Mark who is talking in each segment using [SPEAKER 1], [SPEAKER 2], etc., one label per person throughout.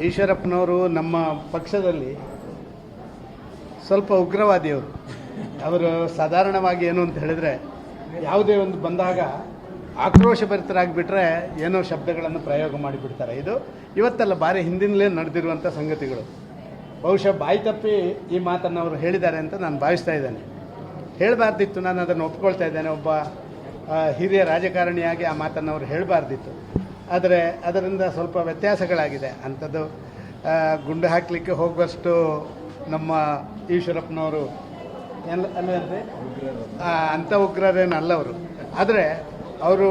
[SPEAKER 1] ಈಶ್ವರಪ್ಪನವರು ನಮ್ಮ ಪಕ್ಷದಲ್ಲಿ ಸ್ವಲ್ಪ ಉಗ್ರವಾದಿಯವರು. ಅವರು ಸಾಧಾರಣವಾಗಿ ಏನು ಅಂತ ಹೇಳಿದ್ರೆ, ಯಾವುದೇ ಒಂದು ಬಂದಾಗ ಆಕ್ರೋಶಭರಿತರಾಗಿಬಿಟ್ರೆ ಏನೋ ಶಬ್ದಗಳನ್ನು ಪ್ರಯೋಗ ಮಾಡಿಬಿಡ್ತಾರೆ. ಇದು ಇವತ್ತಲ್ಲ, ಭಾರಿ ಹಿಂದಿನಲ್ಲೇ ನಡೆದಿರುವಂಥ ಸಂಗತಿಗಳು. ಬಹುಶಃ ಬಾಯಿ ತಪ್ಪಿ ಈ ಮಾತನ್ನು ಅವರು ಹೇಳಿದ್ದಾರೆ ಅಂತ ನಾನು ಭಾವಿಸ್ತಾ ಇದ್ದೇನೆ. ಹೇಳಬಾರ್ದಿತ್ತು, ನಾನು ಅದನ್ನು ಒಪ್ಕೊಳ್ತಾ ಇದ್ದೇನೆ. ಒಬ್ಬ ಹಿರಿಯ ರಾಜಕಾರಣಿಯಾಗಿ ಆ ಮಾತನ್ನು ಅವರು ಹೇಳಬಾರ್ದಿತ್ತು. ಆದರೆ ಅದರಿಂದ ಸ್ವಲ್ಪ ವ್ಯತ್ಯಾಸಗಳಾಗಿದೆ. ಅಂಥದ್ದು ಗುಂಡು ಹಾಕಲಿಕ್ಕೆ ಹೋಗುವಷ್ಟು ನಮ್ಮ ಈಶ್ವರಪ್ಪನವರು ಅಲ್ಲಂದರೆ ಅಂಥ ಉಗ್ರರೇನಲ್ಲ ಅವರು. ಆದರೆ ಅವರು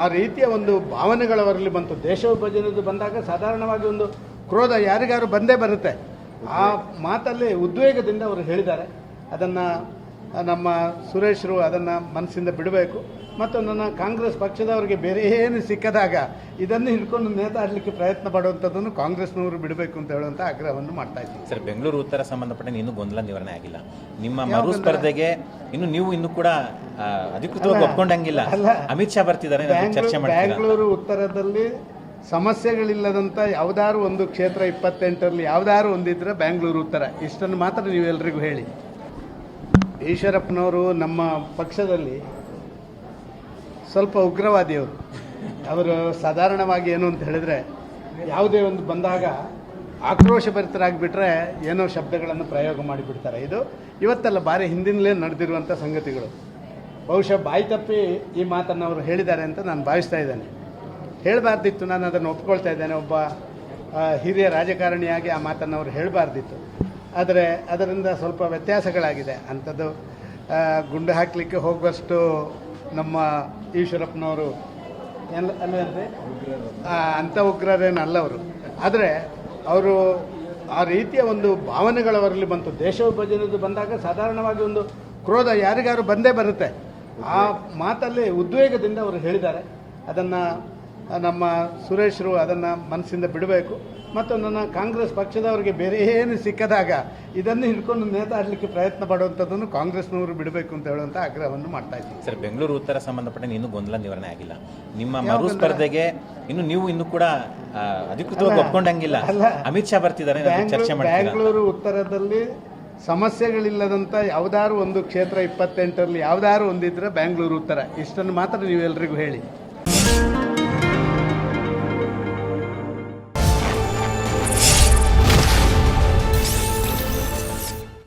[SPEAKER 1] ಆ ರೀತಿಯ ಒಂದು ಭಾವನೆಗಳವರಲ್ಲಿ ಬಂತು. ದೇಶ ವಿಭಜನೆದು ಬಂದಾಗ ಸಾಧಾರಣವಾಗಿ ಒಂದು ಕ್ರೋಧ ಯಾರಿಗಾರು ಬಂದೇ ಬರುತ್ತೆ. ಆ ಮಾತಲ್ಲಿ ಉದ್ವೇಗದಿಂದ ಅವರು ಹೇಳಿದ್ದಾರೆ. ಅದನ್ನು ನಮ್ಮ ಸುರೇಶ್ರು ಅದನ್ನು ಮನಸ್ಸಿಂದ ಬಿಡಬೇಕು. ಮತ್ತು ನನ್ನ ಕಾಂಗ್ರೆಸ್ ಪಕ್ಷದವರಿಗೆ ಬೇರೆ ಏನು ಸಿಕ್ಕದಾಗ ಇದನ್ನು ಹಿಡ್ಕೊಂಡು ನೇತಾಡಲಿಕ್ಕೆ ಪ್ರಯತ್ನ ಪಡುವಂಥದ್ದನ್ನು ಕಾಂಗ್ರೆಸ್ನವರು ಬಿಡಬೇಕು ಅಂತ ಹೇಳುವಂಥ ಆಗ್ರಹವನ್ನು ಮಾಡ್ತಾ ಇದ್ದೀನಿ.
[SPEAKER 2] ಸರ್, ಬೆಂಗಳೂರು ಉತ್ತರ ಸಂಬಂಧಪಟ್ಟ ಇನ್ನೂ ಗೊಂದಲ ನಿವಾರಣೆ ಆಗಿಲ್ಲ. ನಿಮ್ಮ ಮರು ಸ್ಪರ್ಧೆಗೆ ಇನ್ನೂ ಕೂಡ ಅಧಿಕೃತವಾಗಿ ಒಪ್ಕೊಂಡಂಗಿಲ್ಲ. ಅಮಿತ್ ಶಾ ಬರ್ತಿದ್ದಾರೆ, ಚರ್ಚೆ ಮಾಡ್ತಾರೆ.
[SPEAKER 1] ಬೆಂಗಳೂರು ಉತ್ತರದಲ್ಲಿ ಸಮಸ್ಯೆಗಳಿಲ್ಲದಂಥ ಯಾವುದಾದ್ರು ಒಂದು ಕ್ಷೇತ್ರ 28ರಲ್ಲಿ ಯಾವುದಾದ್ರು ಒಂದಿದ್ರೆ ಬೆಂಗಳೂರು ಉತ್ತರ. ಇಷ್ಟನ್ನು ಮಾತ್ರ ನೀವೆಲ್ಲರಿಗೂ ಹೇಳಿ. ಈಶ್ವರಪ್ಪನವರು ನಮ್ಮ ಪಕ್ಷದಲ್ಲಿ ಸ್ವಲ್ಪ ಉಗ್ರವಾದಿಯವರು. ಅವರು ಸಾಧಾರಣವಾಗಿ ಏನು ಅಂತ ಹೇಳಿದ್ರೆ, ಯಾವುದೇ ಒಂದು ಬಂದಾಗ ಆಕ್ರೋಶಭರಿತರಾಗಿಬಿಟ್ರೆ ಏನೋ ಶಬ್ದಗಳನ್ನು ಪ್ರಯೋಗ ಮಾಡಿಬಿಡ್ತಾರೆ. ಇದು ಇವತ್ತಲ್ಲ, ಭಾರಿ ಹಿಂದಿನಲ್ಲೇ ನಡೆದಿರುವಂಥ ಸಂಗತಿಗಳು. ಬಹುಶಃ ಬಾಯಿ ತಪ್ಪಿ ಈ ಮಾತನ್ನು ಅವರು ಹೇಳಿದ್ದಾರೆ ಅಂತ ನಾನು ಭಾವಿಸ್ತಾ ಇದ್ದೇನೆ. ಹೇಳಬಾರ್ದಿತ್ತು, ನಾನು ಅದನ್ನು ಒಪ್ಕೊಳ್ತಾ ಇದ್ದೇನೆ. ಒಬ್ಬ ಹಿರಿಯ ರಾಜಕಾರಣಿಯಾಗಿ ಆ ಮಾತನ್ನು ಅವರು ಹೇಳಬಾರ್ದಿತ್ತು. ಆದರೆ ಅದರಿಂದ ಸ್ವಲ್ಪ ವ್ಯತ್ಯಾಸಗಳಾಗಿದೆ. ಅಂಥದ್ದು ಗುಂಡು ಹಾಕಲಿಕ್ಕೆ ಹೋಗುವಷ್ಟು ನಮ್ಮ ಈಶ್ವರಪ್ಪನವರು ಅಲ್ಲಂದರೆ ಅಂಥ ಉಗ್ರರೇನಲ್ಲ ಅವರು. ಆದರೆ ಅವರು ಆ ರೀತಿಯ ಒಂದು ಭಾವನೆಗಳವರಲ್ಲಿ ಬಂತು. ದೇಶ ವಿಭಜನೆದು ಬಂದಾಗ ಸಾಧಾರಣವಾಗಿ ಒಂದು ಕ್ರೋಧ ಯಾರಿಗಾರು ಬಂದೇ ಬರುತ್ತೆ. ಆ ಮಾತಲ್ಲಿ ಉದ್ವೇಗದಿಂದ ಅವರು ಹೇಳಿದ್ದಾರೆ. ಅದನ್ನು ನಮ್ಮ ಸುರೇಶ್ರು ಅದನ್ನು ಮನಸ್ಸಿಂದ ಬಿಡಬೇಕು. ಮತ್ತು ನನ್ನ ಕಾಂಗ್ರೆಸ್ ಪಕ್ಷದವರಿಗೆ ಬೇರೆ ಏನು ಸಿಕ್ಕದಾಗ ಇದನ್ನು ಹಿಡ್ಕೊಂಡು ನೇತಾಡಲಿಕ್ಕೆ ಪ್ರಯತ್ನ ಪಡುವಂಥದ್ದನ್ನು ಕಾಂಗ್ರೆಸ್ನವರು ಬಿಡಬೇಕು ಅಂತ ಹೇಳುವಂಥ ಆಗ್ರಹವನ್ನು ಮಾಡ್ತಾ ಇದ್ದೀನಿ.
[SPEAKER 2] ಸರ್, ಬೆಂಗಳೂರು ಉತ್ತರ ಸಂಬಂಧಪಟ್ಟ ಇನ್ನೂ ಗೊಂದಲ ನಿವಾರಣೆ ಆಗಿಲ್ಲ. ನಿಮ್ಮ ಮರು ಸ್ಪರ್ಧೆಗೆ ಇನ್ನೂ ಕೂಡ ಅಧಿಕೃತವಾಗಿ ಒಪ್ಕೊಂಡಂಗಿಲ್ಲ. ಅಮಿತ್ ಶಾ ಬರ್ತಿದ್ದಾರೆ, ಚರ್ಚೆ ಮಾಡ್ತಾರೆ.
[SPEAKER 1] ಬೆಂಗಳೂರು ಉತ್ತರದಲ್ಲಿ ಸಮಸ್ಯೆಗಳಿಲ್ಲದಂಥ ಯಾವುದಾದ್ರು ಒಂದು ಕ್ಷೇತ್ರ 28ರಲ್ಲಿ ಯಾವುದಾದ್ರು ಒಂದಿದ್ರೆ ಬೆಂಗಳೂರು ಉತ್ತರ. ಇಷ್ಟನ್ನು ಮಾತ್ರ ನೀವೆಲ್ಲರಿಗೂ ಹೇಳಿ.